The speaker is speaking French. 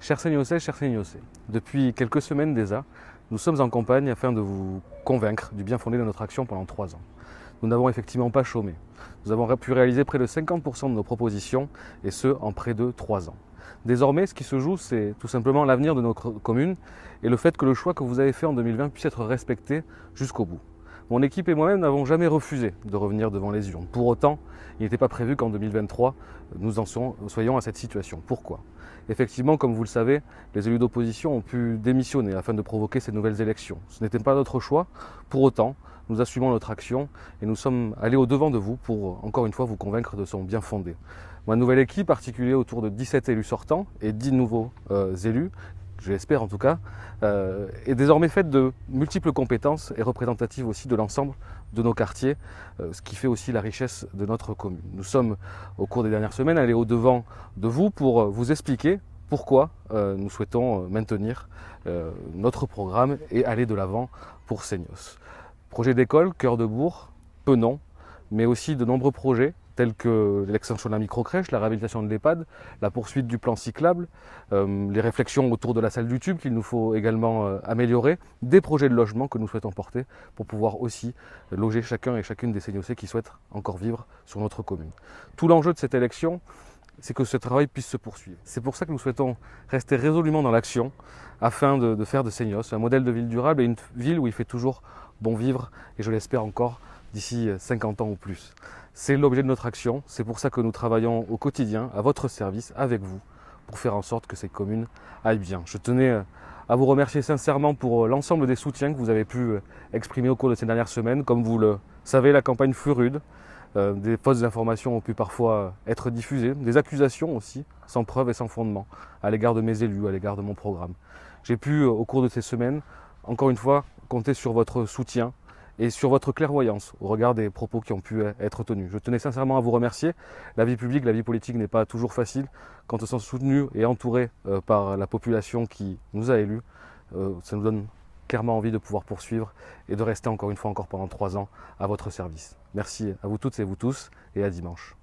Chers Seignossais, chers Seignossais, depuis quelques semaines déjà, nous sommes en campagne afin de vous convaincre du bien fondé de notre action pendant 3 ans. Nous n'avons effectivement pas chômé. Nous avons pu réaliser près de 50% de nos propositions, et ce, en près de 3 ans. Désormais, ce qui se joue, c'est tout simplement l'avenir de notre commune et le fait que le choix que vous avez fait en 2020 puisse être respecté jusqu'au bout. Mon équipe et moi-même n'avons jamais refusé de revenir devant les urnes. Pour autant, il n'était pas prévu qu'en 2023, nous en soyons à cette situation. Pourquoi ? Effectivement, comme vous le savez, les élus d'opposition ont pu démissionner afin de provoquer ces nouvelles élections. Ce n'était pas notre choix. Pour autant, nous assumons notre action et nous sommes allés au-devant de vous pour, encore une fois, vous convaincre de son bien fondé. Ma nouvelle équipe, articulée autour de 17 élus sortants et 10 nouveaux élus, je l'espère en tout cas, est désormais faite de multiples compétences et représentative aussi de l'ensemble de nos quartiers, ce qui fait aussi la richesse de notre commune. Nous sommes, au cours des dernières semaines, allés au-devant de vous pour vous expliquer pourquoi nous souhaitons maintenir notre programme et aller de l'avant pour Seignos. Projet d'école, cœur de bourg, Penon, mais aussi de nombreux projets tels que l'extension de la microcrèche, la réhabilitation de l'EHPAD, la poursuite du plan cyclable, les réflexions autour de la salle du tube qu'il nous faut également améliorer, des projets de logement que nous souhaitons porter pour pouvoir aussi loger chacun et chacune des Seignossais qui souhaitent encore vivre sur notre commune. Tout l'enjeu de cette élection, c'est que ce travail puisse se poursuivre. C'est pour ça que nous souhaitons rester résolument dans l'action afin de faire de Seignos un modèle de ville durable et une ville où il fait toujours bon vivre, et je l'espère encore d'ici 50 ans ou plus. C'est l'objet de notre action, c'est pour ça que nous travaillons au quotidien, à votre service, avec vous, pour faire en sorte que cette commune aille bien. Je tenais à vous remercier sincèrement pour l'ensemble des soutiens que vous avez pu exprimer au cours de ces dernières semaines. Comme vous le savez, la campagne fut rude. Des fausses informations ont pu parfois être diffusées, des accusations aussi, sans preuve et sans fondement, à l'égard de mes élus, à l'égard de mon programme. J'ai pu, au cours de ces semaines, encore une fois, compter sur votre soutien et sur votre clairvoyance au regard des propos qui ont pu être tenus. Je tenais sincèrement à vous remercier. La vie publique, la vie politique n'est pas toujours facile. Quand on s'est soutenu et entouré par la population qui nous a élus, ça nous donne clairement envie de pouvoir poursuivre et de rester encore une fois, encore pendant 3 ans à votre service. Merci à vous toutes et vous tous, et à dimanche.